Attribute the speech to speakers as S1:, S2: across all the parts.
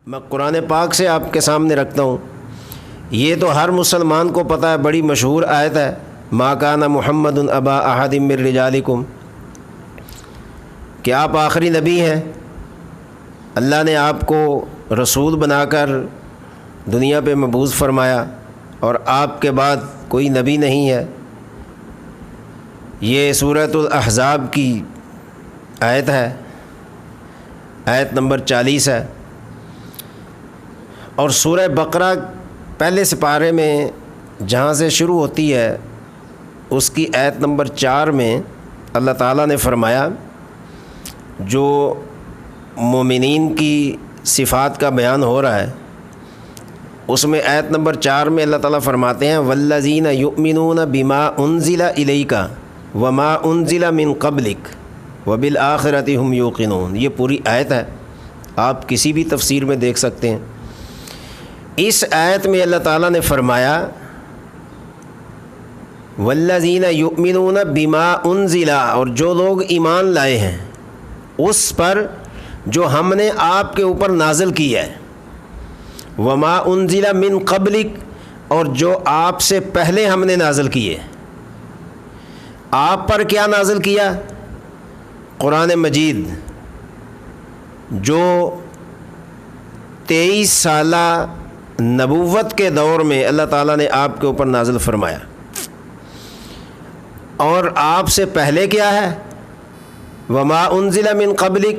S1: میں قرآن پاک سے آپ کے سامنے رکھتا ہوں، یہ تو ہر مسلمان کو پتہ ہے، بڑی مشہور آیت ہے، ما کان محمد ابا احد من رجالکم، کہ آپ آخری نبی ہیں، اللہ نے آپ کو رسول بنا کر دنیا پہ مبعوث فرمایا اور آپ کے بعد کوئی نبی نہیں ہے۔ یہ سورۃ الاحزاب کی آیت ہے، آیت نمبر 40 ہے۔ اور سورہ بقرہ پہلے سپارے میں جہاں سے شروع ہوتی ہے اس کی آیت نمبر 4 میں اللہ تعالیٰ نے فرمایا، جو مومنین کی صفات کا بیان ہو رہا ہے، اس میں آیت نمبر 4 میں اللہ تعالیٰ فرماتے ہیں والذین یؤمنون بما انزل الیک وما انزل من قبلک وبالآخرۃ ھم یوقنون۔ یہ پوری آیت ہے، آپ کسی بھی تفسیر میں دیکھ سکتے ہیں۔ اس آیت میں اللہ تعالیٰ نے فرمایا والذین یؤمنون بما انزل، اور جو لوگ ایمان لائے ہیں اس پر جو ہم نے آپ کے اوپر نازل کی ہے، وما انزل من قبلک، اور جو آپ سے پہلے ہم نے نازل کیے۔ آپ پر کیا نازل کیا؟ قرآن مجید، جو 23 سالہ نبوت کے دور میں اللہ تعالیٰ نے آپ کے اوپر نازل فرمایا۔ اور آپ سے پہلے کیا ہے؟ وما انزل من قبلک،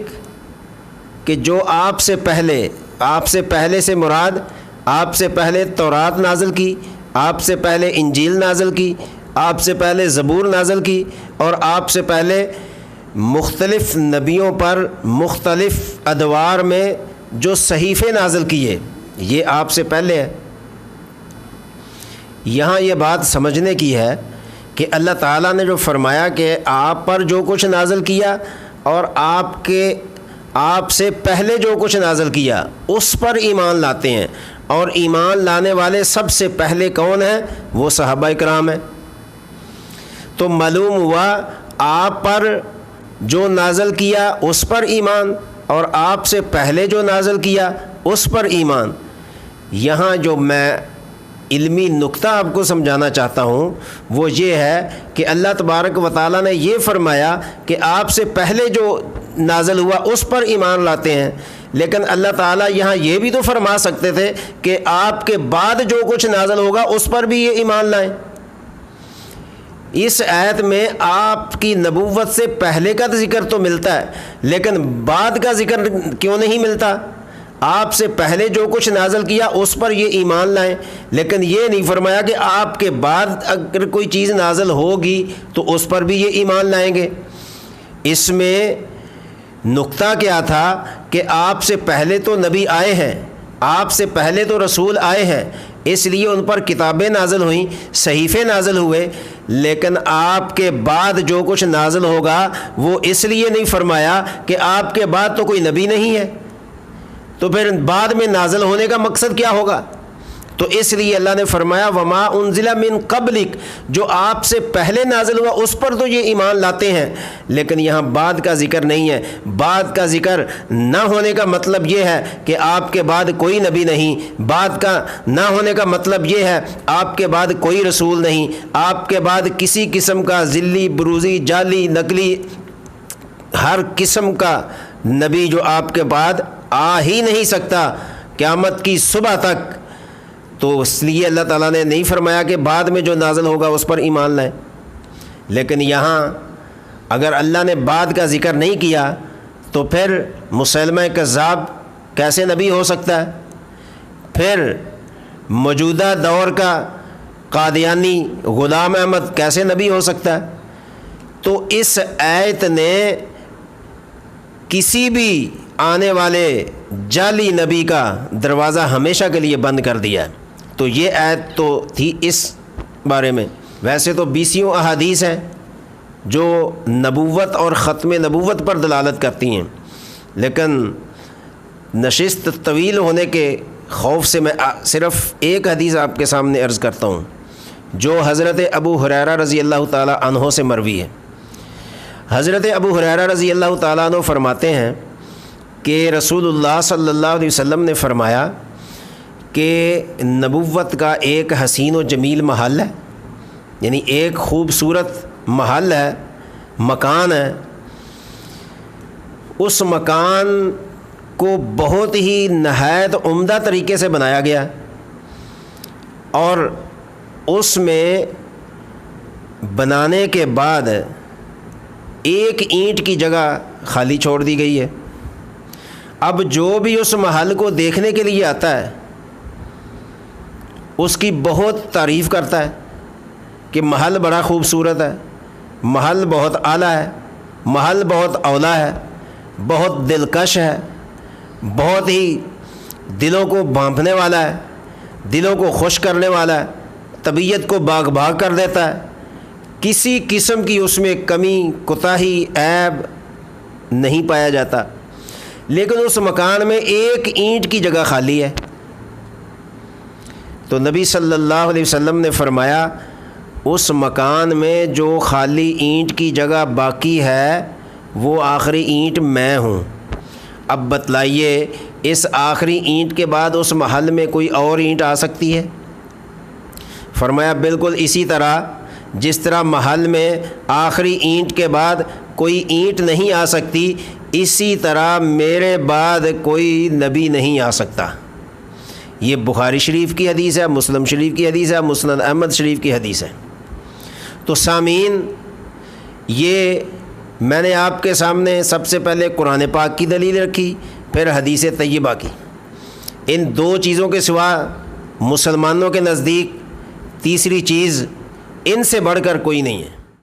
S1: کہ جو آپ سے پہلے سے مراد آپ سے پہلے تورات نازل کی، آپ سے پہلے انجیل نازل کی، آپ سے پہلے زبور نازل کی، اور آپ سے پہلے مختلف نبیوں پر مختلف ادوار میں جو صحیفے نازل کیے، یہ آپ سے پہلے ہے۔ یہاں یہ بات سمجھنے کی ہے کہ اللہ تعالیٰ نے جو فرمایا کہ آپ پر جو کچھ نازل کیا اور آپ سے پہلے جو کچھ نازل کیا اس پر ایمان لاتے ہیں، اور ایمان لانے والے سب سے پہلے کون ہیں؟ وہ صحابہ کرام ہیں۔ تو معلوم ہوا آپ پر جو نازل کیا اس پر ایمان، اور آپ سے پہلے جو نازل کیا اس پر ایمان۔ یہاں جو میں علمی نقطہ آپ کو سمجھانا چاہتا ہوں وہ یہ ہے کہ اللہ تبارک و تعالیٰ نے یہ فرمایا کہ آپ سے پہلے جو نازل ہوا اس پر ایمان لاتے ہیں، لیکن اللہ تعالیٰ یہاں یہ بھی تو فرما سکتے تھے کہ آپ کے بعد جو کچھ نازل ہوگا اس پر بھی یہ ایمان لائیں۔ اس آیت میں آپ کی نبوت سے پہلے کا ذکر تو ملتا ہے، لیکن بعد کا ذکر کیوں نہیں ملتا؟ آپ سے پہلے جو کچھ نازل کیا اس پر یہ ایمان لائیں، لیکن یہ نہیں فرمایا کہ آپ کے بعد اگر کوئی چیز نازل ہوگی تو اس پر بھی یہ ایمان لائیں گے۔ اس میں نقطہ کیا تھا کہ آپ سے پہلے تو نبی آئے ہیں، آپ سے پہلے تو رسول آئے ہیں، اس لیے ان پر کتابیں نازل ہوئیں، صحیفے نازل ہوئے، لیکن آپ کے بعد جو کچھ نازل ہوگا وہ اس لیے نہیں فرمایا کہ آپ کے بعد تو کوئی نبی نہیں ہے، تو پھر بعد میں نازل ہونے کا مقصد کیا ہوگا؟ تو اس لیے اللہ نے فرمایا وما انزل من قبلک، جو آپ سے پہلے نازل ہوا اس پر تو یہ ایمان لاتے ہیں، لیکن یہاں بعد کا ذکر نہیں ہے۔ بعد کا ذکر نہ ہونے کا مطلب یہ ہے کہ آپ کے بعد کوئی نبی نہیں، بعد کا نہ ہونے کا مطلب یہ ہے آپ کے بعد کوئی رسول نہیں، آپ کے بعد کسی قسم کا ذلی، بروزی، جعلی، نقلی، ہر قسم کا نبی جو آپ کے بعد آ ہی نہیں سکتا قیامت کی صبح تک۔ تو اس لیے اللہ تعالیٰ نے نہیں فرمایا کہ بعد میں جو نازل ہوگا اس پر ایمان لائیں۔ لیکن یہاں اگر اللہ نے بعد کا ذکر نہیں کیا تو پھر مسیلمہ کذاب کیسے نبی ہو سکتا ہے؟ پھر موجودہ دور کا قادیانی غلام احمد کیسے نبی ہو سکتا ہے؟ تو اس آیت نے کسی بھی آنے والے جعلی نبی کا دروازہ ہمیشہ کے لیے بند کر دیا ہے۔ تو یہ آیت تو تھی اس بارے میں۔ ویسے تو 20 احادیث ہیں جو نبوت اور ختم نبوت پر دلالت کرتی ہیں، لیکن نشست طویل ہونے کے خوف سے میں صرف ایک حدیث آپ کے سامنے عرض کرتا ہوں، جو حضرت ابو ہریرہ رضی اللہ تعالیٰ عنہ سے مروی ہے۔ حضرت ابو ہریرہ رضی اللہ تعالیٰ عنہ فرماتے ہیں کہ رسول اللہ صلی اللہ علیہ وسلم نے فرمایا کہ نبوت کا ایک حسین و جمیل محل ہے، یعنی ایک خوبصورت محل ہے، مکان ہے، اس مکان کو بہت ہی نہایت عمدہ طریقے سے بنایا گیا اور اس میں بنانے کے بعد ایک اینٹ کی جگہ خالی چھوڑ دی گئی ہے۔ اب جو بھی اس محل کو دیکھنے کے لیے آتا ہے اس کی بہت تعریف کرتا ہے کہ محل بڑا خوبصورت ہے، محل بہت اعلیٰ ہے، محل بہت اولیٰ ہے، بہت دلکش ہے، بہت ہی دلوں کو بھانپنے والا ہے، دلوں کو خوش کرنے والا ہے، طبیعت کو باغ باغ کر دیتا ہے، کسی قسم کی اس میں کمی کوتاہی عیب نہیں پایا جاتا، لیکن اس مکان میں ایک اینٹ کی جگہ خالی ہے۔ تو نبی صلی اللہ علیہ وسلم نے فرمایا اس مکان میں جو خالی اینٹ کی جگہ باقی ہے وہ آخری اینٹ میں ہوں۔ اب بتلائیے اس آخری اینٹ کے بعد اس محل میں کوئی اور اینٹ آ سکتی ہے؟ فرمایا بالکل اسی طرح جس طرح محل میں آخری اینٹ کے بعد کوئی اینٹ نہیں آ سکتی، اسی طرح میرے بعد کوئی نبی نہیں آ سکتا۔ یہ بخاری شریف کی حدیث ہے، مسلم شریف کی حدیث ہے، مسند احمد شریف کی حدیث ہے۔ تو سامعین، یہ میں نے آپ کے سامنے سب سے پہلے قرآن پاک کی دلیل رکھی، پھر حدیث طیبہ کی۔ ان دو چیزوں کے سوا مسلمانوں کے نزدیک تیسری چیز ان سے بڑھ کر کوئی نہیں ہے۔